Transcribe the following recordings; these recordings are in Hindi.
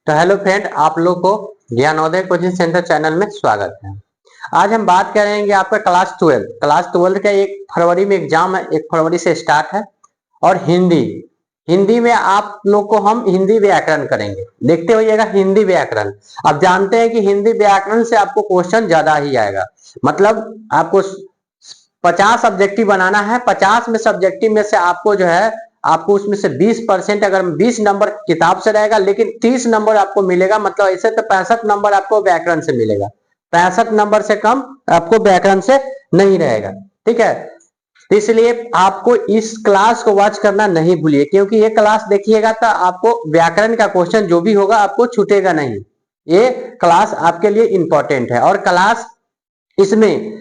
तो हेलो फ्रेंड, आप लोग को ज्ञानोदय कोचिंग सेंटर चैनल में स्वागत है। आज हम बात करेंगे आपका क्लास 12 का 1 फरवरी में एग्जाम है, 1 फरवरी से स्टार्ट है। और हिंदी में आप लोग को हम हिंदी व्याकरण करेंगे, देखते होइएगा हिंदी व्याकरण। अब जानते हैं कि हिंदी व्याकरण से आपको क्वेश्चन ज्यादा ही आएगा, मतलब आपको 50 सब्जेक्टिव बनाना है। 50 में सब्जेक्टिव में से आपको जो है आपको उसमें से 20%, अगर 20 नंबर किताब से रहेगा, लेकिन 30 नंबर आपको मिलेगा। मतलब ऐसे तो 65 नंबर आपको व्याकरण से मिलेगा, 65 नंबर से कम आपको व्याकरण से नहीं रहेगा। ठीक है, तो इसलिए आपको इस क्लास को वॉच करना नहीं भूलिए, क्योंकि ये क्लास देखिएगा तो आपको व्याकरण का क्वेश्चन जो भी होगा आपको छूटेगा नहीं। ये क्लास आपके लिए इंपॉर्टेंट है। और क्लास इसमें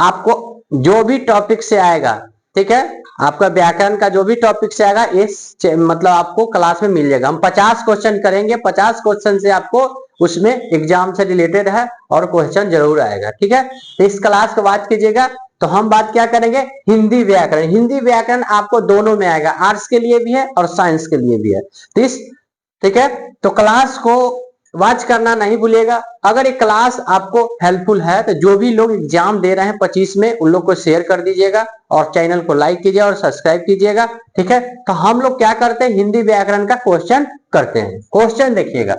आपको जो भी टॉपिक से आएगा, ठीक है, आपका व्याकरण का जो भी टॉपिक से आएगा इस मतलब आपको क्लास में मिल जाएगा। हम 50 क्वेश्चन करेंगे, 50 क्वेश्चन से आपको उसमें एग्जाम से रिलेटेड है और क्वेश्चन जरूर आएगा। ठीक है, तो इस क्लास को बात कीजिएगा। तो हम बात क्या करेंगे, हिंदी व्याकरण। हिंदी व्याकरण आपको दोनों में आएगा, आर्ट्स के लिए भी है और साइंस के लिए भी है। ठीक है, तो क्लास को वॉच करना नहीं भूलिएगा। अगर ये क्लास आपको हेल्पफुल है तो जो भी लोग एग्जाम दे रहे हैं 25 में, उन लोग को शेयर कर दीजिएगा और चैनल को लाइक कीजिए और सब्सक्राइब कीजिएगा। ठीक है, तो हम लोग क्या करते हैं, हिंदी व्याकरण का क्वेश्चन करते हैं। क्वेश्चन देखिएगा,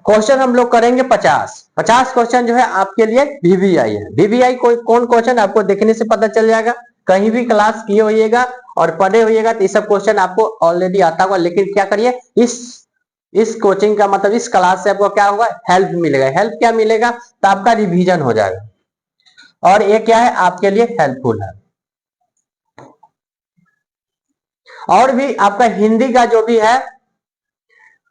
क्वेश्चन हम लोग करेंगे 50 क्वेश्चन जो है आपके लिए वीवीआई है। वीवीआई कोई कौन क्वेश्चन आपको देखने से पता चल जाएगा, कहीं भी क्लास किए होइएगा और पढ़े होइएगा तो ये सब क्वेश्चन आपको ऑलरेडी आता होगा। लेकिन क्या करिए, इस कोचिंग का मतलब इस क्लास से आपको क्या होगा, हेल्प मिलेगा। हेल्प क्या मिलेगा, तो आपका रिवीजन हो जाएगा और ये क्या है, आपके लिए हेल्पफुल है। और भी आपका हिंदी का जो भी है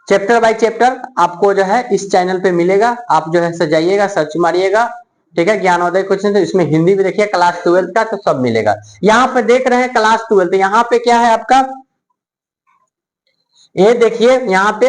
चैप्टर बाय चैप्टर आपको जो है इस चैनल पे मिलेगा। आप जो है सजाइएगा, सर्च मारिएगा। ठीक है, ज्ञानोदय क्वेश्चन, तो इसमें हिंदी भी देखिए, क्लास 12 का तो सब मिलेगा। यहाँ पे देख रहे हैं क्लास 12, तो यहाँ पे क्या है आपका, ये देखिए यहाँ पे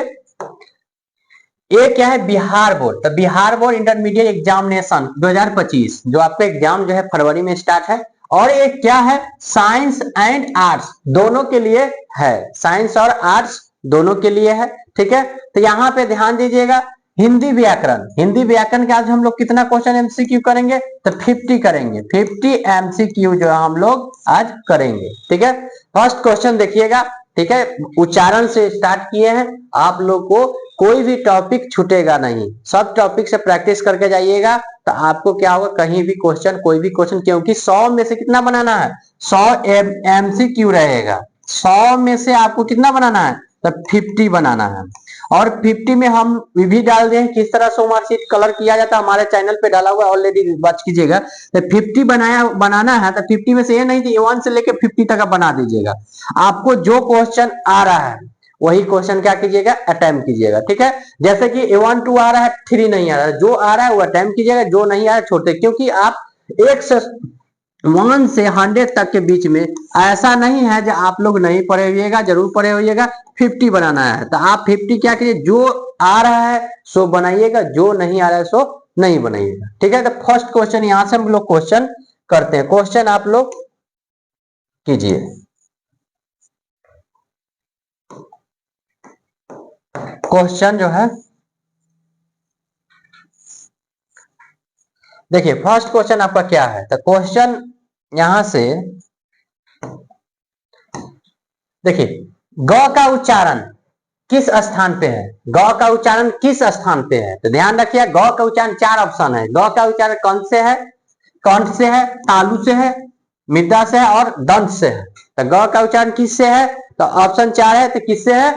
ये क्या है, बिहार बोर्ड। तो बिहार बोर्ड इंटरमीडिएट एग्जामिनेशन 2025 जो आपका एग्जाम जो है फरवरी में स्टार्ट है। और ये क्या है, साइंस एंड आर्ट्स दोनों के लिए है, साइंस और आर्ट्स दोनों के लिए है। ठीक है, तो यहाँ पे ध्यान दीजिएगा, हिंदी व्याकरण के आज हम लोग कितना क्वेश्चन एमसीक्यू करेंगे, तो 50 करेंगे। 50 एमसीक्यू जो हम लोग आज करेंगे। ठीक है, फर्स्ट क्वेश्चन देखिएगा। ठीक है, उच्चारण से स्टार्ट किए हैं। आप लोग को कोई भी टॉपिक छूटेगा नहीं, सब टॉपिक से प्रैक्टिस करके जाइएगा तो आपको क्या होगा, कहीं भी क्वेश्चन, कोई भी क्वेश्चन, क्योंकि 100 में से कितना बनाना है, 100 एमसीक्यू रहेगा। 100 में से आपको कितना बनाना है, तो 50 बनाना है। और 50 में हम भी डाल दें किस तरह से मार्कशीट कलर किया जाता है, हमारे चैनल पे डाला हुआ ऑलरेडी, वॉच कीजिएगा। तो 50 बनाना है, तो 50 में से ये नहीं कि 1 से लेके 50 तक बना दीजिएगा। आपको जो क्वेश्चन आ रहा है वही क्वेश्चन क्या कीजिएगा, अटेम्प्ट कीजिएगा। ठीक है, जैसे कि 1 2 आ रहा है, 3 नहीं आ रहा है, जो आ रहा है वो अटेम्प्ट कीजिएगा, जो नहीं आ रहा है छोड़ते। क्योंकि आप 1 से 100 तक के बीच में ऐसा नहीं है जो आप लोग नहीं पढ़े होइएगा, जरूर पढ़े होइएगा। 50 बनाना है तो आप 50 क्या कीजिए, जो आ रहा है सो बनाइएगा, जो नहीं आ रहा है सो नहीं बनाइएगा। ठीक है, तो फर्स्ट क्वेश्चन यहां से हम लोग क्वेश्चन करते हैं। क्वेश्चन आप लोग कीजिए। क्वेश्चन जो है देखिए, फर्स्ट क्वेश्चन आपका क्या है, तो क्वेश्चन यहां से देखिए, ग का उच्चारण किस स्थान पे है, ग का उच्चारण किस स्थान पे है। तो ध्यान रखिए, ग का उच्चारण 4 ऑप्शन है। ग का उच्चारण कंठ से है, तालु से है, मृदा से है और दंत से है। तो ग का उच्चारण किससे है, तो ऑप्शन 4 है। तो किससे है,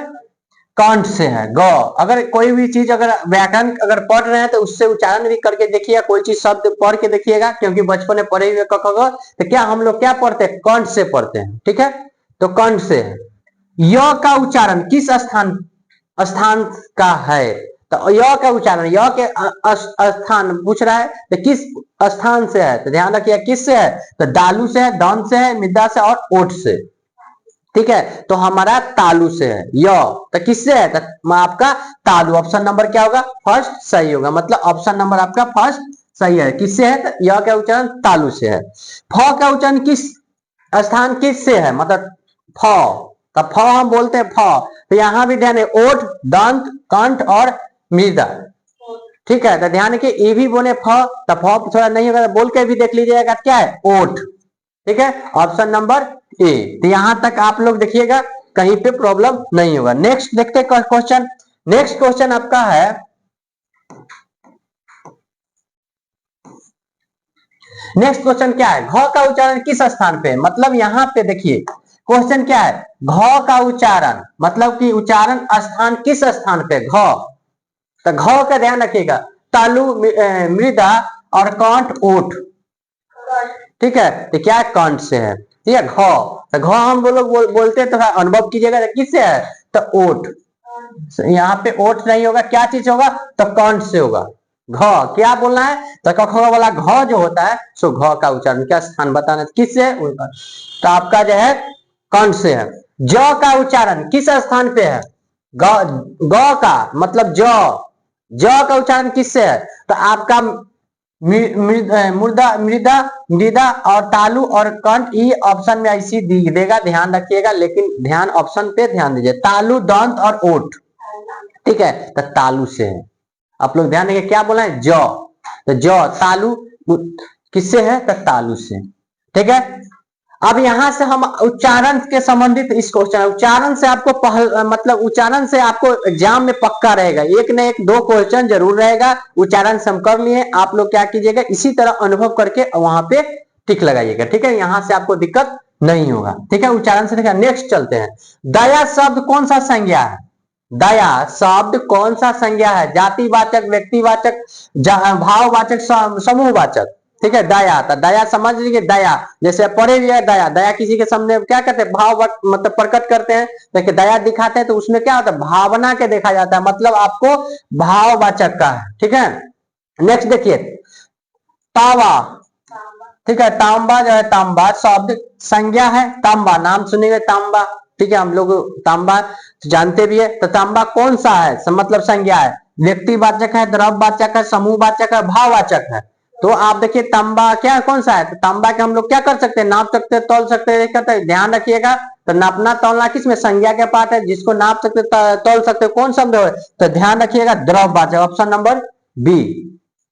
कंठ से है। ग, अगर कोई भी चीज अगर व्याकरण अगर पढ़ रहे हैं तो उससे उच्चारण भी करके देखिएगा, कोई चीज शब्द पढ़ के देखिएगा, क्योंकि बचपन में पढ़े हुए क ख ग, तो क्या हम लोग क्या पढ़ते हैं, कंठ से पढ़ते हैं। ठीक है, तो कंठ से है। य का उच्चारण किस स्थान का है, तो य का उच्चारण, य के स्थान पूछ रहा है, तो किस स्थान से है, तो ध्यान रखिए किस से है, तो दालू से है, दंत से है, मृदा से और ओठ से। ठीक है, तो हमारा तालु से है। य तो किससे है, तो आपका तालु, ऑप्शन नंबर क्या होगा, फर्स्ट सही होगा। मतलब ऑप्शन नंबर आपका फर्स्ट सही है। किससे है, तो य का उच्चारण तालु से है। फ का उच्चारण किस स्थान किस से है, मतलब फ, तो फ हम बोलते हैं फ। तो यहाँ भी ध्यान है ओठ, दंत, कंठ और मृदा। ठीक है, तो ध्यान के ए भी बोले फ, तो फ थोड़ा नहीं होगा, बोल के भी देख लीजिएगा क्या है ओठ। ठीक है, ऑप्शन नंबर ए। तो यहां तक आप लोग देखिएगा, कहीं पे प्रॉब्लम नहीं होगा। नेक्स्ट देखते हैं क्वेश्चन। नेक्स्ट क्वेश्चन आपका है, नेक्स्ट क्वेश्चन क्या है, घ का उच्चारण किस स्थान पे है। मतलब यहाँ पे देखिए क्वेश्चन क्या है, घ का उच्चारण मतलब कि उच्चारण स्थान किस स्थान पे, घ। तो घ का ध्यान रखिएगा, तालु, मृदा और कंठ, ओठ। ठीक है, तो क्या कंठ से है, ठीक है घ। तो घ हम लोग बोलते हैं, तो अनुभव कीजिएगा किससे है, तो ओठ। यहाँ पे ओठ नहीं होगा, क्या चीज होगा, तो कंठ से होगा। घ क्या बोलना है, तो क ख वाला घ जो होता है सो घ का उच्चारण क्या स्थान बताना है, किससे, तो आपका जो है कंठ से है। ज का उच्चारण किस स्थान पे है, ग, ग का मतलब ज का उच्चारण किससे है, तो आपका मुर्दा, मृदा, मृदा और तालु और कंठ, ये ऑप्शन में ऐसी देगा, ध्यान रखिएगा। लेकिन ध्यान ऑप्शन पे ध्यान दीजिए, तालु, दंत और ओठ। ठीक है, तो तालु से है। आप लोग ध्यान देंगे क्या बोला है, जौ। तो जौ तालु किससे है, तो तालु से। ठीक है, अब यहां से हम उच्चारण के संबंधित इस क्वेश्चन, उच्चारण से आपको मतलब उच्चारण से आपको एग्जाम में पक्का रहेगा, एक न एक दो क्वेश्चन जरूर रहेगा। उच्चारण से हम कर लिए, आप लोग क्या कीजिएगा, इसी तरह अनुभव करके वहां पे टिक लगाइएगा। ठीक है, यहां से आपको दिक्कत नहीं होगा। ठीक है, उच्चारण से देखिए। नेक्स्ट चलते हैं, दया शब्द कौन सा संज्ञा है, दया शब्द कौन सा संज्ञा है, जातिवाचक, व्यक्तिवाचक, भाववाचक, समूहवाचक। ठीक है, दया, तो दया समझ लीजिए, दया जैसे पढ़े हुए दया, दया किसी के सामने क्या करते हैं, भाव मतलब प्रकट करते हैं। देखिए दया दिखाते हैं तो उसमें क्या होता है, भावना के देखा जाता है, मतलब आपको भाववाचक का है। ठीक है, नेक्स्ट देखिए, तावा। ठीक है, तांबा जो है, तांबा शब्द संज्ञा है, तांबा नाम सुनेंगे तांबा। ठीक है, हम लोग तांबा जानते भी है। तो तांबा कौन सा है, मतलब संज्ञा है, व्यक्तिवाचक है, द्रव्यवाचक है, समूहवाचक है, भाववाचक है। तो आप देखिए तांबा क्या कौन सा है, तो तांबा के हम लोग क्या कर सकते हैं, नाप सकते हैं, तौल सकते हैं। ध्यान रखिएगा, तो नापना तौलना किसमें, संज्ञा के पार्ट है, जिसको नाप सकते तौल सकते कौन शब्द है, तो ध्यान रखिएगा द्रव्यवाचक, ऑप्शन नंबर बी।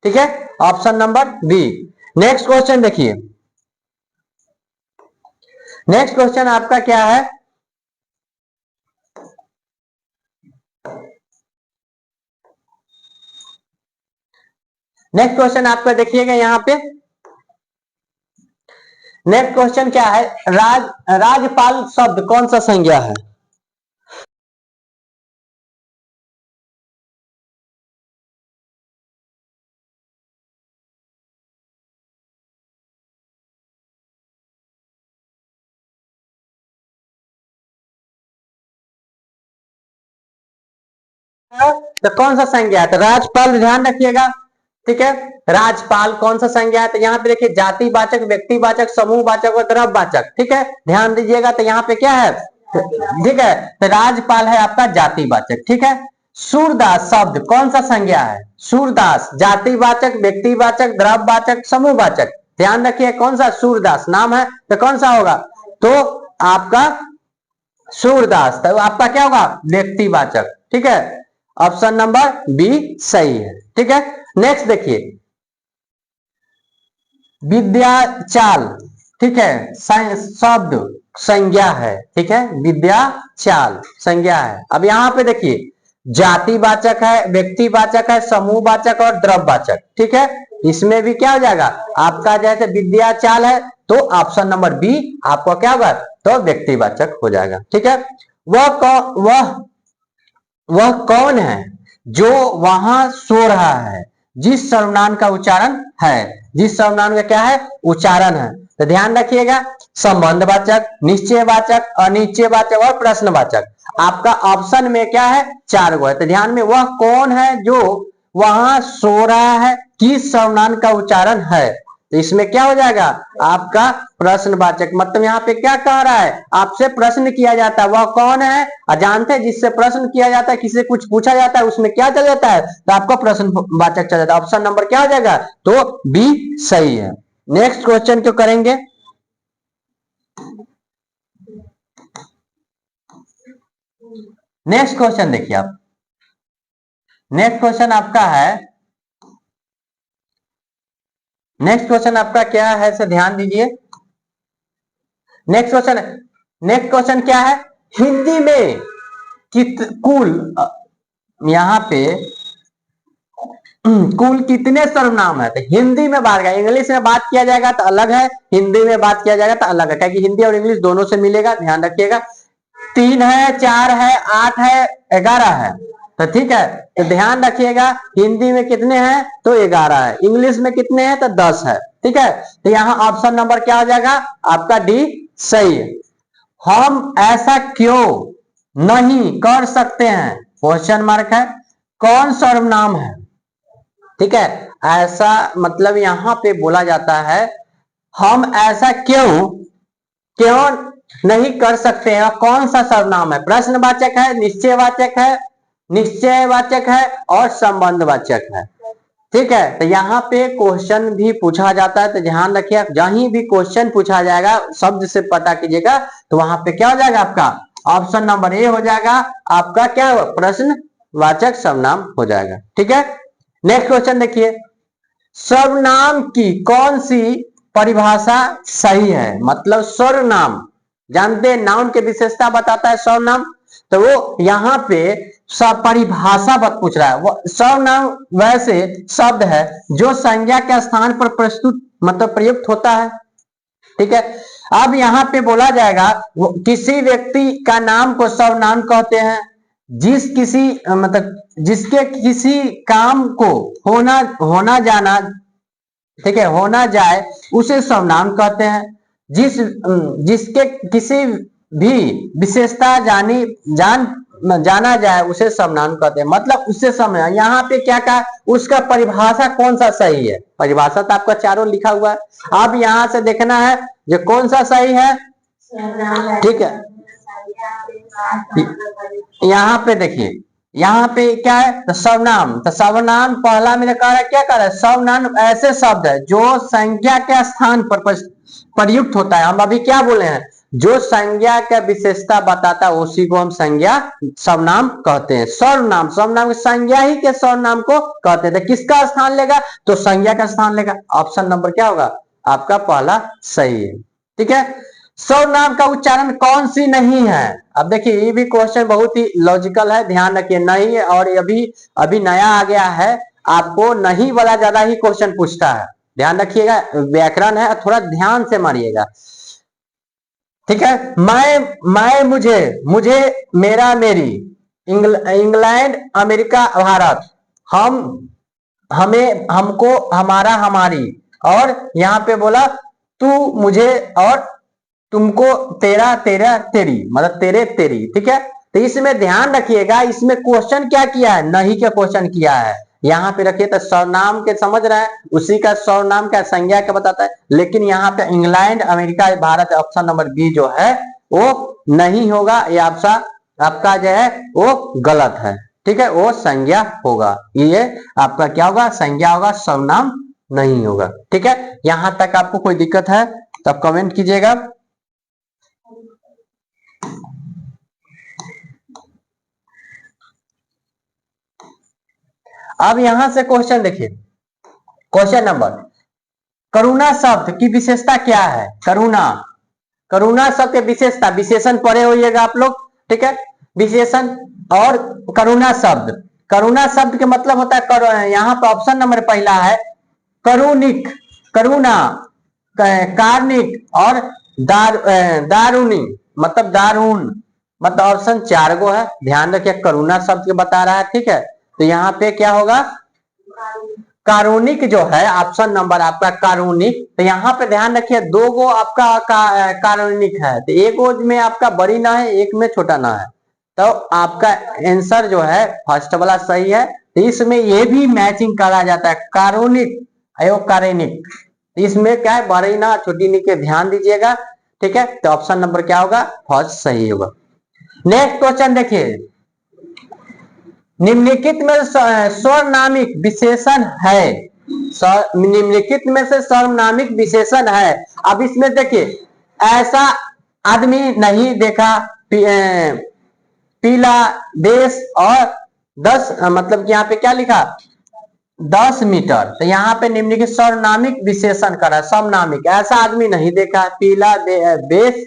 ठीक है, option number B. Next question देखिए, नेक्स्ट क्वेश्चन आपका क्या है, नेक्स्ट क्वेश्चन आपका देखिएगा यहाँ पे। नेक्स्ट क्वेश्चन क्या है, राजपाल शब्द कौन सा संज्ञा है। तो कौन सा संज्ञा है, तो राजपाल, ध्यान रखिएगा। ठीक है, राजपाल कौन सा संज्ञा है, तो यहाँ पे देखिए जातिवाचक, व्यक्तिवाचक, समूहवाचक और द्रव्यवाचक। ठीक है, ध्यान दीजिएगा, तो यहाँ पे क्या है, ठीक है, तो राजपाल है आपका जातिवाचक। ठीक है, सूरदास शब्द कौन सा संज्ञा है, सूरदास जातिवाचक, व्यक्तिवाचक, द्रव्यवाचक, समूहवाचक। ध्यान रखिए कौन सा, सूरदास नाम है, तो कौन सा होगा, तो आपका सूरदास, तो आपका क्या होगा, व्यक्तिवाचक। ठीक है, ऑप्शन नंबर बी सही है। ठीक है, नेक्स्ट देखिए, विद्याचाल। ठीक है, शब्द संज्ञा है। ठीक है, विद्याचाल संज्ञा है। अब यहां पे देखिए जातिवाचक है, व्यक्तिवाचक है, समूहवाचक और द्रव्यवाचक। ठीक है, इसमें भी क्या हो जाएगा आपका, जैसे विद्याचाल है तो ऑप्शन नंबर बी आपको क्या होगा, तो व्यक्तिवाचक हो जाएगा। ठीक है, वह कौन है जो वहां सो रहा है, जिस सर्वनाम का उच्चारण है, जिस सर्वनाम का क्या है, उच्चारण है। तो ध्यान रखिएगा, संबंधवाचक, निश्चयवाचक, अनिश्चयवाचक और प्रश्नवाचक। आपका ऑप्शन में क्या है, चार गो है। तो ध्यान में, वह कौन है जो वहां सो रहा है, किस सर्वनाम का उच्चारण है, तो इसमें क्या हो जाएगा आपका प्रश्नवाचक। मतलब यहाँ पे क्या कह रहा है, आपसे प्रश्न किया जाता है, वह कौन है, जानते हैं जिससे प्रश्न किया जाता है, किसी से कुछ पूछा जाता है, उसमें क्या चल जाता है, तो आपका प्रश्नवाचक चल जाता है। ऑप्शन नंबर क्या हो जाएगा, तो बी सही है। नेक्स्ट क्वेश्चन क्यों करेंगे, नेक्स्ट क्वेश्चन देखिए आप, नेक्स्ट क्वेश्चन आपका है, नेक्स्ट क्वेश्चन आपका क्या है इसे ध्यान दीजिए। नेक्स्ट क्वेश्चन, नेक्स्ट क्वेश्चन क्या है, हिंदी में कुल यहां पे कुल कितने सर्वनाम है। तो हिंदी में बात, इंग्लिश में बात किया जाएगा तो अलग है, हिंदी में बात किया जाएगा तो अलग है, क्योंकि हिंदी और इंग्लिश दोनों से मिलेगा, ध्यान रखिएगा। 3 है, 4 है, 8 है, 11 है। तो ठीक है, तो ध्यान रखिएगा हिंदी में कितने हैं तो 11 है, इंग्लिश में कितने हैं तो 10 है। ठीक है, तो यहाँ ऑप्शन नंबर क्या हो जाएगा आपका डी सही है। हम ऐसा क्यों नहीं कर सकते हैं, क्वेश्चन मार्क है, कौन सर्वनाम है। ठीक है, ऐसा मतलब यहां पे बोला जाता है हम ऐसा क्यों क्यों नहीं कर सकते हैं, कौन सा सर्वनाम है। प्रश्नवाचक है, निश्चयवाचक है, निश्चयवाचक है और संबंधवाचक है। ठीक है, तो यहाँ पे क्वेश्चन भी पूछा जाता है, तो ध्यान रखिए जहीं भी क्वेश्चन पूछा जाएगा शब्द से पता कीजिएगा, तो वहां पे क्या हो जाएगा आपका ऑप्शन नंबर ए हो जाएगा आपका, क्या प्रश्नवाचक सर्वनाम हो जाएगा। ठीक है, नेक्स्ट क्वेश्चन देखिए, सर्वनाम की कौन सी परिभाषा सही है। मतलब सर्वनाम जानते हैं, नाउन के विशेषता बताता है सर्वनाम, तो वो यहाँ पे सब परिभाषा पूछ रहा है। वो सर्वनाम वैसे शब्द है जो संज्ञा के स्थान पर प्रस्तुत मतलब प्रयुक्त होता है। ठीक है, अब यहाँ पे बोला जाएगा किसी व्यक्ति का नाम को सर्वनाम कहते हैं, जिस किसी मतलब जिसके किसी काम को होना जाना, ठीक है, होना जाए उसे सर्वनाम कहते हैं। जिसके किसी भी विशेषता जाना जाए उसे सर्वनाम कहते हैं। मतलब उससे समझ, यहाँ पे क्या कहा, उसका परिभाषा कौन सा सही है। परिभाषा तो आपका चारों लिखा हुआ है, अब यहाँ से देखना है जो कौन सा सही है। ठीक है, यहाँ पे देखिए, यहाँ पे क्या है तो सर्वनाम, तो सर्वनाम पहला में कह रहा है, क्या कह रहा है, सर्वनाम ऐसे शब्द है जो संज्ञा के स्थान पर प्रयुक्त होता है। हम अभी क्या बोले हैं, जो संज्ञा का विशेषता बताता है उसी को हम संज्ञा सर्वनाम कहते हैं। सर्वनाम, सर्वनाम की संज्ञा ही के सर्वनाम को कहते हैं। तो किसका स्थान लेगा तो संज्ञा का स्थान लेगा। ऑप्शन नंबर क्या होगा आपका पहला सही है। ठीक है, सर्वनाम का उच्चारण कौन सी नहीं है। अब देखिए ये भी क्वेश्चन बहुत ही लॉजिकल है, ध्यान रखिए नहीं है, और अभी नया आ गया है, आपको नहीं वाला ज्यादा ही क्वेश्चन पूछता है, ध्यान रखिएगा, व्याकरण है थोड़ा ध्यान से मारिएगा। ठीक है, मैं मुझे मेरा मेरी, इंग्लैंड अमेरिका भारत, हम हमें हमको हमारा हमारी, और यहाँ पे बोला तू मुझे और तुमको तेरा तेरा तेरी, मतलब तेरे तेरी। ठीक है, तो इसमें ध्यान रखिएगा, इसमें क्वेश्चन क्या किया है, नहीं का क्वेश्चन किया है। यहाँ पे रखिए तो सर्वनाम के समझ रहे हैं, उसी का सर्वनाम का संज्ञा का बताता है, लेकिन यहाँ पे England America Bharat option number B जो है वो नहीं होगा, ये आपका जो है वो गलत है। ठीक है, वो संज्ञा होगा, ये आपका क्या होगा संज्ञा होगा, सर्वनाम नहीं होगा। ठीक है, यहां तक आपको कोई दिक्कत है तो आप कमेंट कीजिएगा। अब यहां से क्वेश्चन देखिए, क्वेश्चन नंबर, करुणा शब्द की विशेषता क्या है। करुणा शब्द की विशेषता, विशेषण पढ़े होइएगा आप लोग। ठीक है, विशेषण और करुणा शब्द के मतलब होता है, यहाँ पर ऑप्शन नंबर पहला है करुणिक, करुणा, कार्णिक और दारुणी, मतलब दारुण, मतलब ऑप्शन 4 गो है, ध्यान रखिए करुणा शब्द के बता रहा है। ठीक है, तो यहाँ पे क्या होगा कारुणिक जो है ऑप्शन नंबर आपका कारुणिक। तो यहाँ पे ध्यान रखिए 2 गो आपका कारुणिक है, तो एक गो में आपका बड़ी ना है, एक में छोटा ना है, तो आपका आंसर जो है फर्स्ट वाला सही है। तो इसमें ये भी मैचिंग करा जाता है, कारुणिक कारुणिक, इसमें क्या है बड़ी ना छोटी नी के ध्यान दीजिएगा। ठीक है, तो ऑप्शन नंबर क्या होगा फर्स्ट सही होगा। नेक्स्ट क्वेश्चन देखिए, निम्नलिखित में सर्वनामिक विशेषण है, निम्नलिखित में से सर्वनामिक विशेषण है। अब इसमें देखिए ऐसा आदमी नहीं देखा पीला, बेस और 10 मतलब कि यहाँ पे क्या लिखा 10 मीटर। तो यहाँ पे निम्नलिखित सर्वनामिक विशेषण करा, समनामिक, ऐसा आदमी नहीं देखा। पीला, बेस,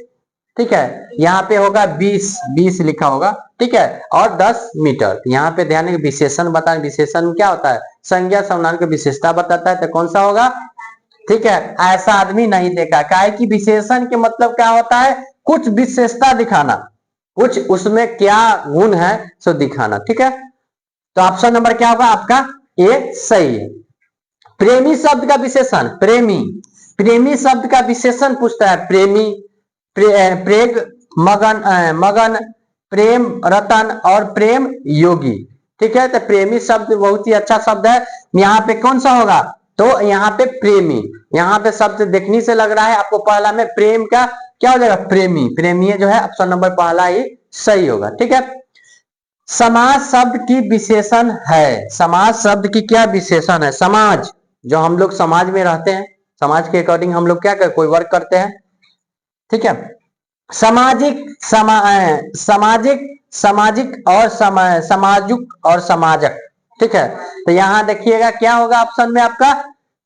ठीक है, यहाँ पे होगा 20 लिखा होगा, ठीक है, और 10 मीटर। यहाँ पे ध्यान दें विशेषण बताएं, विशेषण क्या होता है, संज्ञा सर्वनाम की विशेषता बताता है, तो कौन सा होगा, ठीक है, ऐसा आदमी नहीं देखा। काहे कि विशेषण के मतलब क्या होता है, कुछ विशेषता दिखाना, कुछ उसमें क्या गुण है सो दिखाना, ठीक है। तो ऑप्शन नंबर क्या होगा आपका, ए सही है। प्रेमी शब्द का विशेषण, प्रेमी, प्रेमी शब्द का विशेषण पूछता है, प्रेमी, प्रेग, मगन, मगन, प्रेम रतन और प्रेम योगी, ठीक है। तो प्रेमी शब्द बहुत ही अच्छा शब्द है। यहाँ पे कौन सा होगा, तो यहाँ पे प्रेमी, यहाँ पे शब्द देखने से लग रहा है आपको पहला में प्रेम का क्या हो जाएगा, प्रेमी, प्रेमी जो है ऑप्शन नंबर पहला ही सही होगा, ठीक है। समाज शब्द की विशेषण है, समाज शब्द की क्या विशेषण है, समाज, जो हम लोग समाज में रहते हैं, समाज के अकॉर्डिंग हम लोग क्या करते, कोई वर्क करते हैं, ठीक है। सामाजिक, सामाजिक, सामाजिक और समाजुक और समाजक, ठीक है। तो यहां देखिएगा क्या होगा ऑप्शन में आपका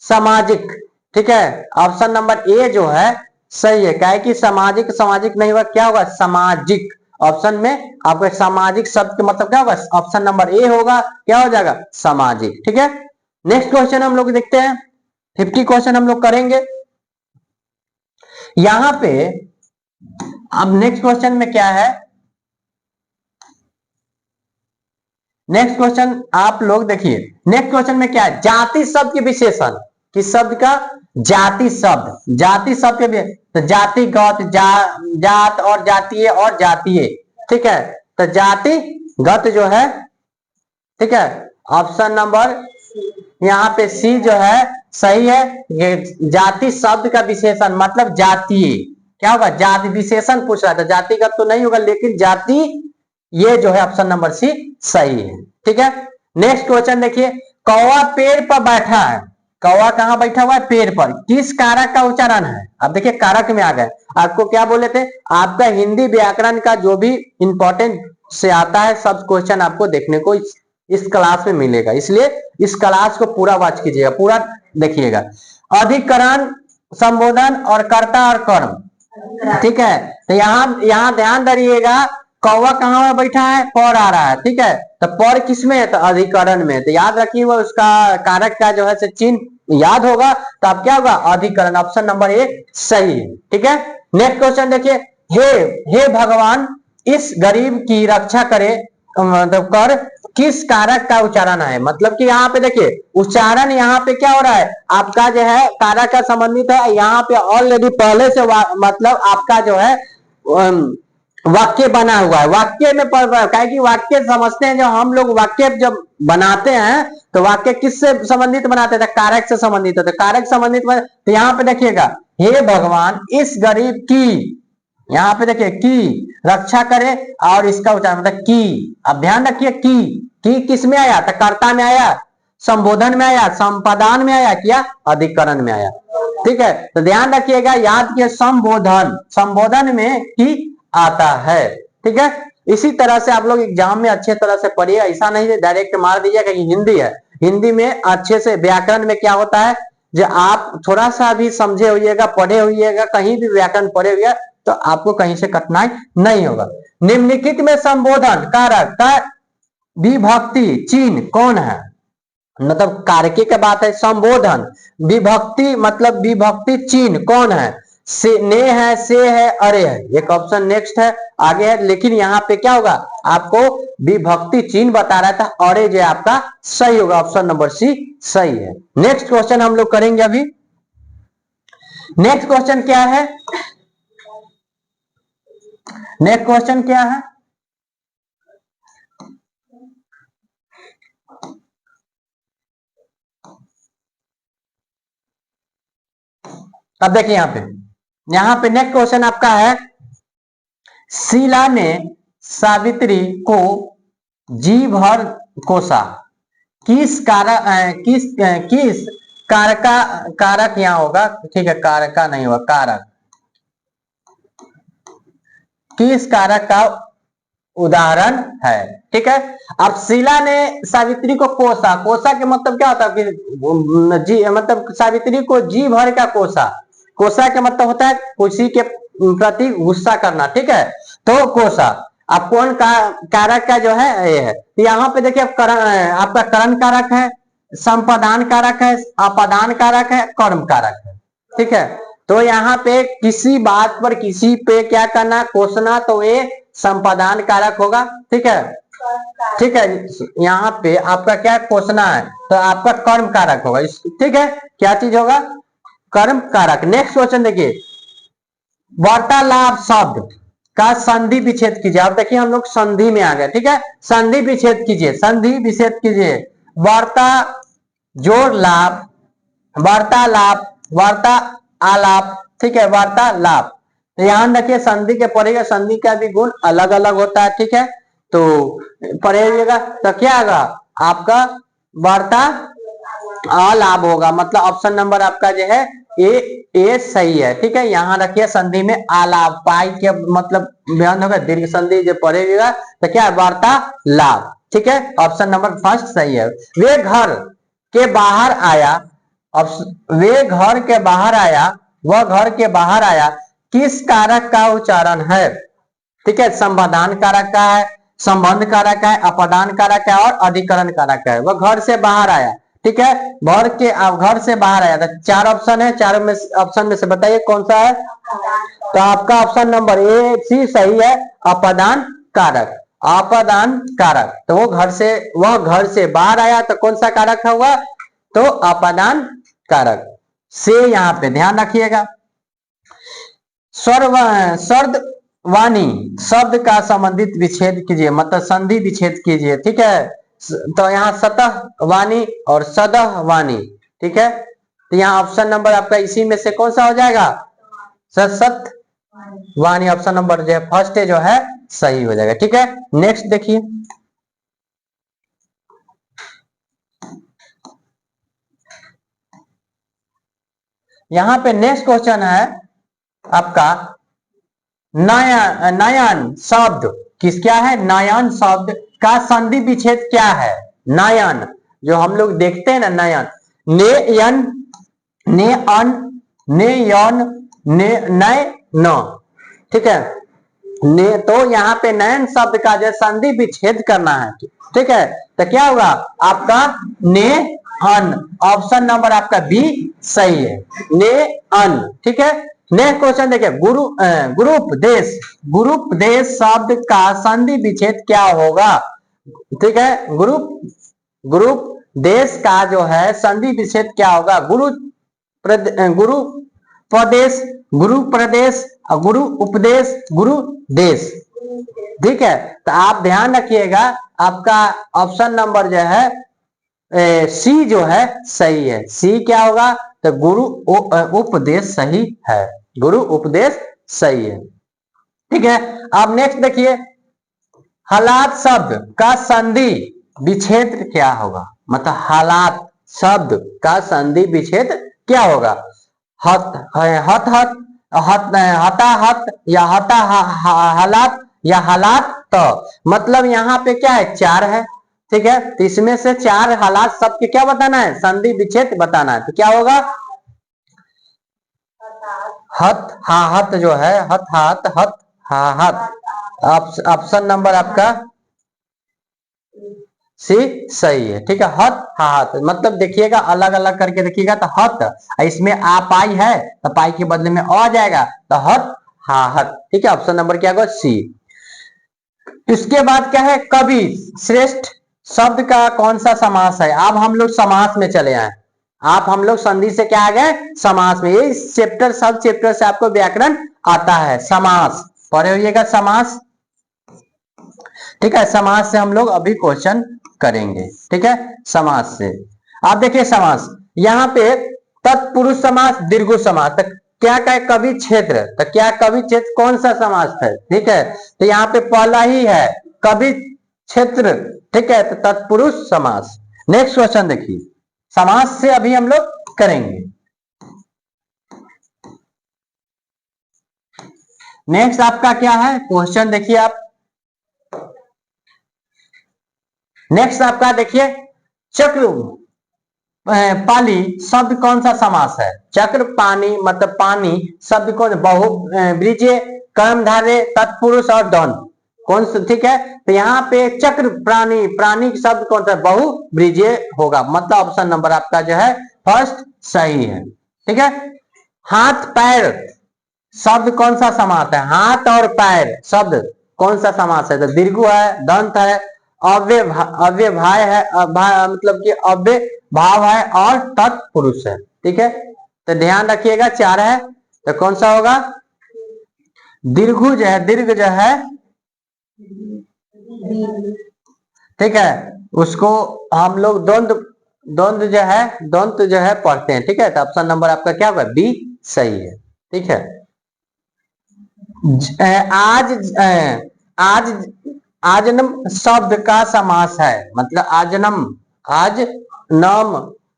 सामाजिक, ठीक है। ऑप्शन नंबर ए जो है सही है, क्या है कि सामाजिक सामाजिक नहीं होगा, क्या होगा सामाजिक। ऑप्शन में आपका सामाजिक शब्द का मतलब क्या होगा, ऑप्शन नंबर ए होगा, क्या हो जाएगा सामाजिक, ठीक है। नेक्स्ट क्वेश्चन हम लोग देखते हैं, 50 क्वेश्चन हम लोग करेंगे यहां पे। अब नेक्स्ट क्वेश्चन में क्या है, नेक्स्ट क्वेश्चन आप लोग देखिए, नेक्स्ट क्वेश्चन में क्या है, जाति शब्द के विशेषण, किस शब्द का, जाति शब्द, जाति शब्द के, तो जातिगत, जात और जातीय और जातीय, ठीक है। तो जातिगत जो है, ठीक है, ऑप्शन नंबर यहाँ पे सी जो है सही है। ये जाति शब्द का विशेषण मतलब जातीय, क्या होगा, जाति विशेषण पूछ रहा था, जातिगत तो नहीं होगा लेकिन जाति, ये जो है ऑप्शन नंबर सी सही है, ठीक है। नेक्स्ट क्वेश्चन देखिए, कौवा पेड़ पर बैठा है, कौवा कहां बैठा हुआ है, पेड़ पर, किस कारक का उच्चारण है। अब देखिए कारक में आ गए, आपको क्या बोले थे, आपका हिंदी व्याकरण का जो भी इंपॉर्टेंट से आता है सब क्वेश्चन आपको देखने को इस क्लास में मिलेगा, इसलिए इस क्लास को पूरा वॉच कीजिएगा, पूरा देखिएगा। अधिकरण, संबोधन और कर्ता और कर्म, ठीक है। तो यहाँ ध्यान धरिएगा, कौवा कहाँ बैठा है, पर आ रहा है, ठीक है। तो पर किसमें है, तो अधिकरण में, तो याद रखिए वो उसका कारक का जो है चिन्ह याद होगा, तो अब क्या होगा अधिकरण, ऑप्शन नंबर ए सही है, ठीक है। नेक्स्ट क्वेश्चन देखिए, हे भगवान इस गरीब की रक्षा करे, मतलब कर, किस कारक का उच्चारण है, मतलब कि यहाँ पे देखिए उच्चारण यहाँ पे क्या हो रहा है, आपका जो है कारक का संबंधित है, यहाँ पे ऑलरेडी पहले से मतलब आपका जो है वाक्य बना हुआ है, वाक्य में क्या कि वाक्य समझते हैं, जो हम लोग वाक्य जब बनाते हैं तो वाक्य किससे संबंधित बनाते थे, कारक से संबंधित होते, कारक संबंधित। तो यहाँ पे देखिएगा, हे भगवान इस गरीब की, यहाँ पे देखिए की रक्षा करे और इसका उच्चारण मतलब की, अब ध्यान रखिए की किस में आया, तो कर्ता में आया, संबोधन में आया, संपादन में आया, क्या अधिकरण में आया, ठीक है। तो ध्यान रखिएगा, याद किए संबोधन, संबोधन में की आता है, ठीक है। इसी तरह से आप लोग एग्जाम में अच्छे तरह से पढ़िए, ऐसा नहीं डायरेक्ट मार दीजिएगा कि हिंदी है, हिंदी में अच्छे से व्याकरण में क्या होता है, जो आप थोड़ा सा भी समझे होइएगा, पढ़े होइएगा, कहीं भी व्याकरण पढ़े हुए तो आपको कहीं से कठिनाई नहीं होगा। निम्नलिखित में संबोधन कारक का विभक्ति चिन्ह कौन है, मतलब कारके की बात है, संबोधन विभक्ति मतलब विभक्ति चिन्ह कौन है, से, ने है, से है, अरे है, एक ऑप्शन नेक्स्ट है आगे है, लेकिन यहाँ पे क्या होगा आपको विभक्ति चिन्ह बता रहा था, अरे जो आपका सही होगा, ऑप्शन नंबर सी सही है। नेक्स्ट क्वेश्चन हम लोग करेंगे अभी, नेक्स्ट क्वेश्चन क्या है, नेक्स्ट क्वेश्चन क्या है, अब देखिए यहाँ पे नेक्स्ट क्वेश्चन आपका है, शीला ने सावित्री को जी भर कोसा, किस कारक, किस कारका, कारक यहाँ होगा, ठीक है, कारका नहीं होगा, कारक, किस कारक का उदाहरण है। ठीक है। अब शीला ने सावित्री को कोसा, कोसा के मतलब क्या होता है कि जी मतलब सावित्री को जी भर का कोसा, कोसा का मतलब होता है किसी के प्रति गुस्सा करना। ठीक है, तो कोसा। अब कौन का कारक का जो है ये है, तो यहाँ पे देखिए आपका करण कारक है, संपादान कारक है, अपादान कारक है, कर्म कारक है। ठीक है, तो यहाँ पे किसी बात पर किसी पे क्या करना, कोसना, तो ये संपादान कारक होगा। ठीक है, ठीक है, यहाँ पे आपका क्या कोसना है तो आपका कर्म कारक होगा। ठीक है, क्या चीज होगा, कर्म कारक। नेक्स्ट क्वेश्चन देखिए, वार्तालाप शब्द का संधि विच्छेद कीजिए। अब देखिए हम लोग संधि में आ गए। ठीक है, संधि विच्छेद कीजिए, संधि विच्छेद कीजिए। वार्ता जोड़ लाभ, वार्तालाप, वार्ता आलाप। ठीक है, वार्तालाप। तो ध्यान रखिए संधि के पढ़ेगा, संधि का भी गुण अलग अलग होता है। ठीक है, तो पढ़ेगा तो क्या होगा आपका वार्ता अलाभ होगा, मतलब ऑप्शन नंबर आपका जो है ए सही है। ठीक है, यहाँ रखिए संधि में आलाभ, पाई के मतलब बयान होगा, दीर्घ संधि जो पढ़ेगा तो क्या है वार्ता लाभ। ठीक है, ऑप्शन नंबर फर्स्ट सही है। वे घर के बाहर आया, वे घर के बाहर आया, वह घर के बाहर आया, किस कारक का उच्चारण है। ठीक है, संबंधान कारक का है, संबंध कारक है, अपदान कारक है और अधिकरण कारक है। वह घर से बाहर आया। ठीक है, घर से बाहर आया था। चार ऑप्शन है, चारों में ऑप्शन में से बताइए कौन सा है, तो आपका ऑप्शन नंबर ए सी सही है, अपदान कारक, अपदान कारक। तो वह घर से बाहर आया तो कौन सा कारक होगा, तो अपदान कारक से यहाँ पे ध्यान रखिएगा। सर्द वाणी शब्द का संबंधित विच्छेद कीजिए, मतलब संधि विच्छेद कीजिए। ठीक है, तो यहाँ सतह वाणी और सदह वाणी। ठीक है, तो यहाँ ऑप्शन नंबर आपका इसी में से कौन सा हो जाएगा, सत वाणी, ऑप्शन नंबर जो है फर्स्ट जो है सही हो जाएगा। ठीक है, नेक्स्ट देखिए, यहाँ पे नेक्स्ट क्वेश्चन है आपका नयन शब्द क्या है, नयन शब्द का संधि विच्छेद क्या है। नयन जो हम लोग देखते हैं ना, नयन, नेयन, ने अन, ने यन, ने नय न। ठीक है, ने, तो यहाँ पे नयन शब्द का जो संधि विच्छेद करना है। ठीक है, तो क्या होगा आपका ने अन, ऑप्शन नंबर आपका बी सही है, ने अन। ठीक है, नेक्स्ट क्वेश्चन देखिए, गुरुपदेश शब्द का संधि विच्छेद क्या होगा। ठीक है, ग्रुप देश का जो है संधि विच्छेद क्या होगा, गुरु प्रदेश, गुरु प्रदेश, गुरु उपदेश, गुरु देश। ठीक है, तो आप ध्यान रखिएगा आपका ऑप्शन नंबर जो है सी जो है सही है। सी क्या होगा, तो गुरु उपदेश सही है, गुरु उपदेश सही है। ठीक है, अब नेक्स्ट देखिए, हालात शब्द का संधि विच्छेद क्या होगा, मतलब हालात शब्द का संधि विच्छेद क्या होगा, हत हत हत हत हताहत या हालात या हालात। तो मतलब यहाँ पे क्या है, चार है। ठीक है, तो इसमें से चार हालात शब्द के क्या बताना है, संधि विच्छेद बताना है। तो क्या होगा, हत हाहत जो है, हत हात हत हाहत, ऑप्शन नंबर आपका सी सही है। ठीक है, हत हाथ, मतलब देखिएगा अलग अलग करके देखिएगा, तो हत इसमें आ पाई है तो पाई के बदले में आ जाएगा, तो हत हाहत। ठीक है, ऑप्शन नंबर क्या होगा सी। इसके बाद क्या है, कवि श्रेष्ठ शब्द का कौन सा समास है। अब हम लोग समास में चले आए, आप हम लोग संधि से क्या आ गए, समास में। ये चैप्टर सब चैप्टर से आपको व्याकरण आता है, समास पढ़े होइएगा, समास। ठीक है, समास से हम लोग अभी क्वेश्चन करेंगे। ठीक है, समास से आप देखिए, समास यहाँ पे तत्पुरुष समास, दीर्घ समास, तो क्या क्या कवि क्षेत्र, तो क्या कवि क्षेत्र कौन सा समास है। ठीक है, तो यहाँ पे पहला ही है कवि क्षेत्र। ठीक है, तो तत्पुरुष समास। नेक्स्ट क्वेश्चन देखिए, समास से अभी हम लोग करेंगे। नेक्स्ट आपका क्या है क्वेश्चन देखिए आप, नेक्स्ट आपका देखिए, चक्र पाली शब्द कौन सा समास है? चक्र पानी मतलब पानी शब्द कौन? बहुब्रीहीय, कर्मधारय, तत्पुरुष और द्वंद्व कौन सा? ठीक है, तो यहाँ पे चक्र प्राणी, प्राणी शब्द कौन सा? बहुब्रीहीय होगा, मतलब ऑप्शन नंबर आपका जो है फर्स्ट सही है। ठीक है, हाथ पैर शब्द कौन सा समास है? हाथ और पैर शब्द कौन सा समास है? तो दीर्घ है, दंत है, अव्यय भाव है, मतलब कि अव्यय भाव है और तत्पुरुष है। ठीक है, तो ध्यान रखिएगा, 4 है, तो कौन सा होगा? दीर्घ जो है, दीर्घ जो है, ठीक है, उसको हम लोग द्वंद्व जो है, द्वंद्व जो है पढ़ते हैं। ठीक है, तो ऑप्शन नंबर आपका क्या होगा? बी सही है। ठीक है, आज आजनम शब्द का समास है, मतलब आजनम,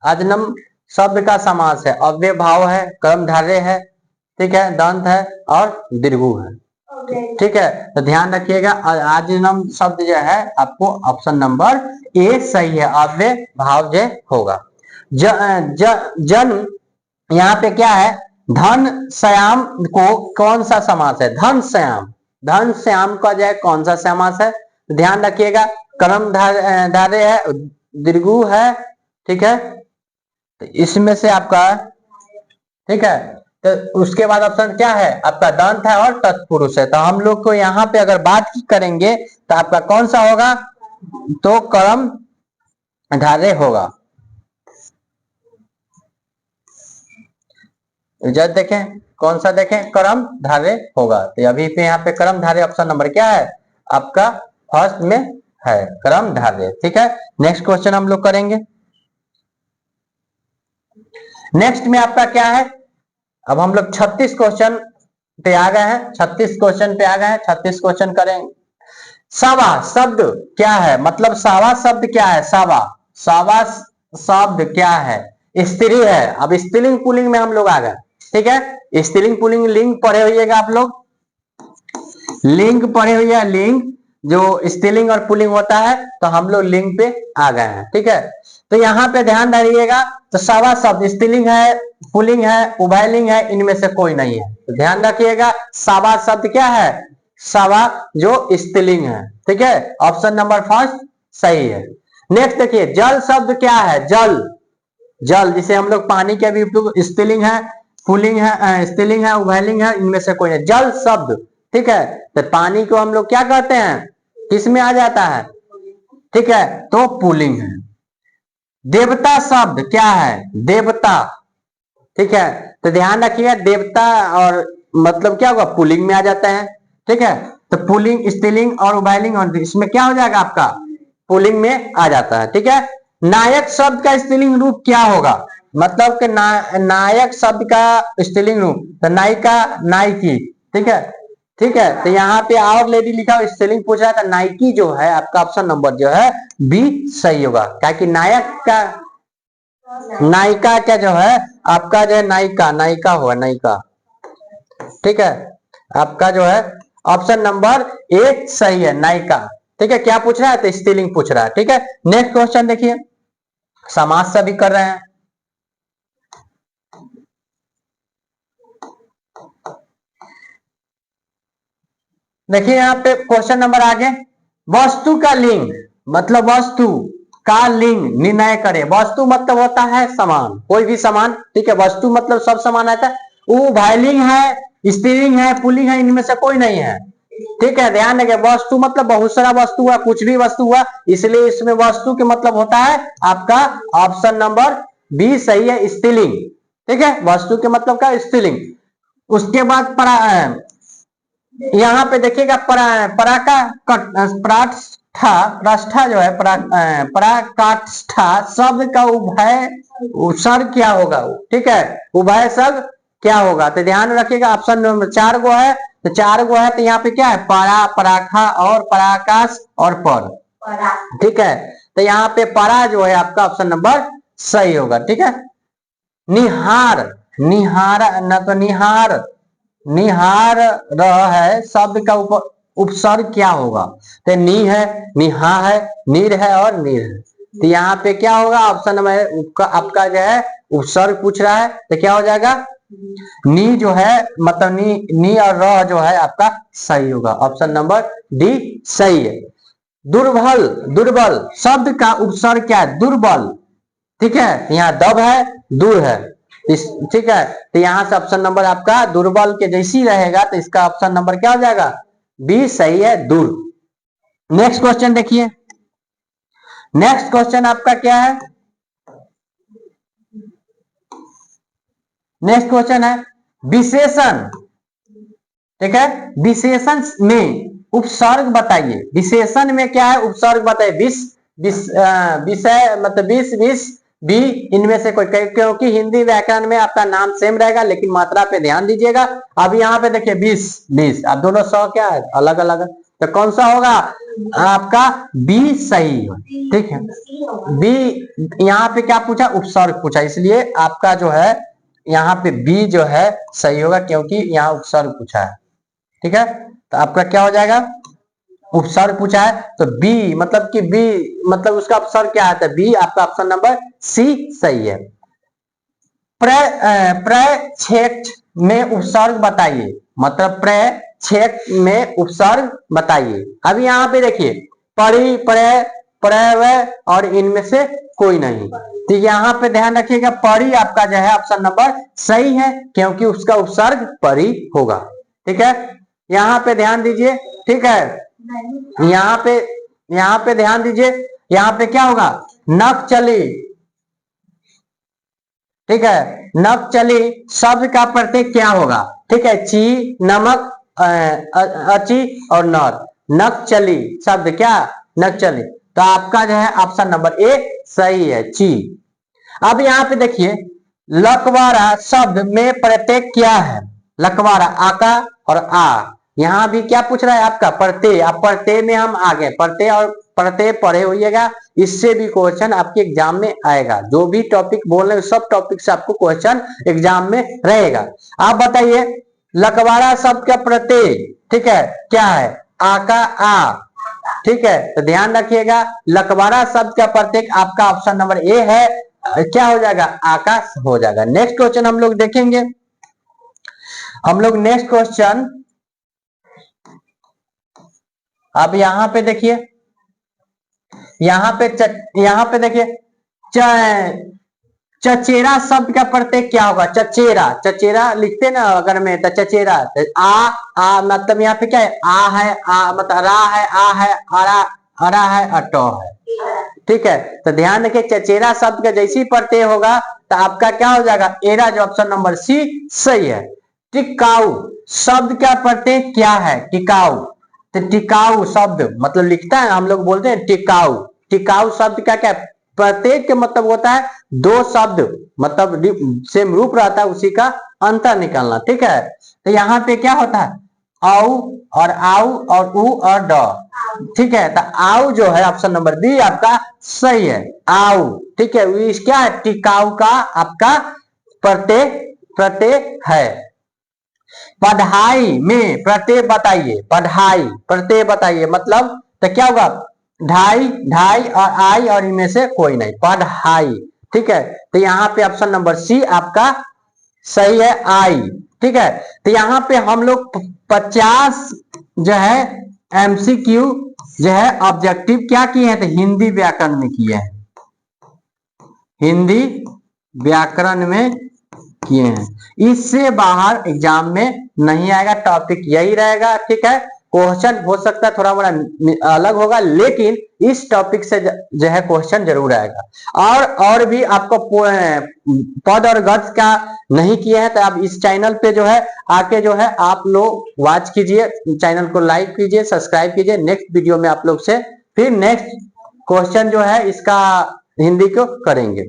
आजनम शब्द का समास है, अव्यय भाव है, कर्मधारय है, ठीक है, दंत है और दीर्घु है। ठीक है, तो ध्यान रखिएगा, आजनम शब्द जो है आपको ऑप्शन नंबर ए सही है, अव्यय भाव जो होगा। जन्म यहाँ पे क्या है? धन श्याम को कौन सा समास है? धन श्याम, धन श्याम का जो है कौन सा समास है? ध्यान रखिएगा, कर्मधारय है, दीर्घु है, ठीक है, तो इसमें से आपका, ठीक है, तो उसके बाद ऑप्शन क्या है आपका? दंत है और तत्पुरुष है। तो हम लोग को यहाँ पे अगर बात करेंगे तो आपका कौन सा होगा? तो कर्मधारय होगा। जब देखें कौन सा, देखें कर्मधारय होगा, तो अभी पे यहाँ पे कर्मधारय ऑप्शन नंबर क्या है आपका? फर्स्ट में है कर्मधारय। ठीक है, नेक्स्ट क्वेश्चन हम लोग करेंगे। नेक्स्ट में आपका क्या है? अब हम लोग 36 क्वेश्चन पे आ गए हैं, 36 क्वेश्चन पे आ गए हैं, 36 क्वेश्चन करेंगे। सावा शब्द क्या है? मतलब सावा शब्द क्या है? सावा, सावा शब्द क्या है? स्त्री है। अब स्त्रीलिंग पुल्लिंग में हम लोग आ गए। ठीक है, स्त्रीलिंग पुल्लिंग लिंग पढ़े होइएगा आप लोग, लिंग पढ़े हुए हैं, लिंग जो स्त्रीलिंग और पुल्लिंग होता है, तो हम लोग लिंग पे आ गए हैं। ठीक है, तो यहाँ पे ध्यान रखिएगा, तो सावा शब्द स्त्रीलिंग है, पुल्लिंग है, उभयलिंग है, इनमें से कोई नहीं है, तो ध्यान रखिएगा, सावा शब्द क्या है? सावा जो स्त्रीलिंग है। ठीक है, ऑप्शन नंबर फर्स्ट सही है। नेक्स्ट देखिए, जल शब्द क्या है? जल, जल जिसे हम लोग पानी के भी स्त्रीलिंग है, पुल्लिंग है, स्त्रीलिंग है, उभयलिंग है, इनमें से कोई नहीं, जल शब्द। ठीक है, तो पानी को हम लोग क्या कहते हैं? किस में आ जाता है? ठीक है, तो पुल्लिंग है। देवता शब्द क्या है? देवता। ठीक है, तो ध्यान रखिएगा, देवता और मतलब क्या होगा? पुल्लिंग में आ जाता है। ठीक है, तो पुल्लिंग, स्त्रीलिंग और उभयलिंग, और इसमें क्या हो जाएगा आपका? पुल्लिंग में आ जाता है। ठीक है, नायक शब्द का स्त्रीलिंग रूप क्या होगा? मतलब कि नायक शब्द का स्त्रीलिंग रूप, तो नायिका, नायकी। ठीक है, ठीक है, तो यहाँ पे और लेडी लिखा हुआ, स्पेलिंग पूछ रहा था, नाइकी जो है आपका ऑप्शन नंबर जो है बी सही होगा, क्या कि नायक का, नायिका क्या जो है आपका जो है नायिका, नायिका होगा, नायिका। ठीक है, आपका जो है ऑप्शन नंबर ए सही है, नायिका। ठीक है, क्या पूछ रहा है? तो स्त्रीलिंग पूछ रहा है। ठीक है, नेक्स्ट क्वेश्चन देखिए, समाज से भी कर रहे हैं। देखिए यहाँ पे क्वेश्चन नंबर आगे, वस्तु का लिंग, मतलब वस्तु का लिंग निर्णय करे। वस्तु मतलब होता है सामान, कोई भी सामान। ठीक है, वस्तु मतलब सब सामान आता है, वो भाईलिंग है, स्त्रीलिंग है, पुल्लिंग है, इनमें से कोई नहीं है। ठीक है, ध्यान रखिए, वस्तु मतलब बहुत सारा वस्तु हुआ, कुछ भी वस्तु हुआ, इसलिए इसमें वस्तु के मतलब होता है आपका ऑप्शन नंबर बी सही है, स्त्रीलिंग। ठीक है, वस्तु के मतलब का स्त्रीलिंग। उसके बाद यहाँ पे देखिएगा, पराकाष्ठा जो है, पराकाष्ठा शब्द का उभय स्वर क्या होगा? ठीक है, उभय शब्द क्या होगा? तो ध्यान रखिएगा, ऑप्शन नंबर 4 गो है, तो 4 गो है, तो यहाँ पे क्या है? परा, पराखा और पराकाश और पर। ठीक है, तो यहाँ पे परा जो है आपका ऑप्शन नंबर सही होगा। ठीक है, निहार, निहार न, तो निहार, निहार रह है शब्द का उपसर्ग क्या होगा? तो नी है, निहा है, नीर है और नीर है। तो यहाँ पे क्या होगा? ऑप्शन नंबर आपका जो है उपसर्ग पूछ रहा है, तो क्या हो जाएगा? नी जो है मतलब नी और र जो है आपका सही होगा। ऑप्शन नंबर डी सही है। दुर्बल, दुर्बल शब्द का उपसर्ग क्या है? दुर्बल। ठीक है, यहाँ दब है, दूर है, ठीक है, तो यहाँ से ऑप्शन नंबर आपका दुर्बल के जैसी रहेगा, तो इसका ऑप्शन नंबर क्या हो जाएगा? बी सही है, दूर। नेक्स्ट क्वेश्चन देखिए, नेक्स्ट क्वेश्चन आपका क्या है? नेक्स्ट क्वेश्चन है विशेषण। ठीक है, विशेषण में उपसर्ग बताइए। विशेषण में क्या है? उपसर्ग बताइए। विषय मतलब विष भी इनमें से कोई, क्योंकि हिंदी व्याकरण में आपका नाम सेम रहेगा लेकिन मात्रा पे ध्यान दीजिएगा। अब यहाँ पे देखिए 20 अब दोनों 100 क्या है? अलग अलग है, तो कौन सा होगा आपका? बी सही है। ठीक है, बी। यहाँ पे क्या पूछा? उपसर्ग पूछा, इसलिए आपका जो है यहाँ पे बी जो है सही होगा, क्योंकि यहाँ उपसर्ग पूछा है। ठीक है, तो आपका क्या हो जाएगा? उपसर्ग पूछा है तो बी मतलब कि बी मतलब उसका उपसर्ग क्या आता है? बी। आपका ऑप्शन नंबर सी सही है। प्रक्षेप में उपसर्ग बताइए, मतलब प्रक्षेप में उपसर्ग बताइए। अब यहाँ पे देखिए परि, प्रय और इनमें से कोई नहीं, तो यहाँ पे ध्यान रखिएगा परि आपका जो है ऑप्शन नंबर सही है, क्योंकि उसका उपसर्ग परि होगा। ठीक है, यहाँ पे ध्यान दीजिए। ठीक है, यहाँ पे ध्यान दीजिए, यहाँ पे क्या होगा? नख चली। ठीक है, नख चली शब्द का प्रत्यय क्या होगा? ठीक है, ची, नमक, अची और नर। नख चली शब्द क्या? नख चली, तो आपका जो है ऑप्शन नंबर ए सही है, ची। अब यहाँ पे देखिए लकवारा शब्द में प्रत्यय क्या है? लकवारा आका और आ, यहाँ भी क्या पूछ रहा है आपका? प्रत्यय। अब प्रत्यय में हम आगे प्रत्यय और प्रत्यय पढ़े होइएगा, इससे भी क्वेश्चन आपके एग्जाम में आएगा। जो भी टॉपिक बोल रहे हैं सब टॉपिक से आपको क्वेश्चन एग्जाम में रहेगा। आप बताइए लकवारा शब्द का प्रत्यय ठीक है क्या है? आका, आ। ठीक है, तो ध्यान रखिएगा लकवारा शब्द का प्रत्यय आपका ऑप्शन नंबर ए है, क्या हो जाएगा? आकाश हो जाएगा। नेक्स्ट क्वेश्चन हम लोग देखेंगे। हम लोग नेक्स्ट क्वेश्चन अब यहाँ पे देखिए, यहाँ पे देखिए चचेरा शब्द का प्रत्यय क्या होगा? चचेरा, चचेरा लिखते ना अगर में, तो चचेरा आ मतलब यहाँ पे क्या है? आ है, आ मतलब रा है, आ है, अरा, अरा है, अटो है। ठीक है, तो ध्यान रखिए चचेरा शब्द का जैसी प्रत्यय होगा तो आपका क्या हो जाएगा? एरा, जो ऑप्शन नंबर सी सही है। टिकाऊ शब्द का प्रत्यय क्या है? टिकाऊ, तो टिकाऊ शब्द मतलब लिखता है हम लोग बोलते हैं टिकाऊ। टिकाऊ शब्द का क्या प्रत्येक के मतलब होता है दो शब्द मतलब सेम रूप रहता है, उसी का अंतर निकालना। ठीक है, तो यहाँ पे क्या होता है? औ और आउ और उ और ड। ठीक है, तो आउ जो है ऑप्शन नंबर बी आपका सही है, आउ। ठीक है, क्या है? टिकाऊ का आपका प्रत्यय है। पढ़ाई में प्रत्यय बताइए, पढ़ाई प्रत्यय बताइए मतलब तो क्या होगा? ढाई, ढाई और आई और इनमें से कोई नहीं, पढ़ाई। ठीक है, तो यहाँ पे ऑप्शन नंबर सी आपका सही है, आई। ठीक है, तो यहाँ पे हम लोग 50 जो है एमसीक्यू जो है ऑब्जेक्टिव क्या किए हैं? तो हिंदी व्याकरण में किए हैं, हिंदी व्याकरण में किए हैं। इससे बाहर एग्जाम में नहीं आएगा, टॉपिक यही रहेगा। ठीक है, क्वेश्चन हो सकता है थोड़ा बड़ा अलग होगा, लेकिन इस टॉपिक से जो है क्वेश्चन जरूर आएगा। और भी आपको पद और गद्य का नहीं किया है तो आप इस चैनल पे जो है आके जो है आप लोग वॉच कीजिए, चैनल को लाइक कीजिए, सब्सक्राइब कीजिए। नेक्स्ट वीडियो में आप लोग से फिर नेक्स्ट क्वेश्चन जो है इसका हिंदी को करेंगे।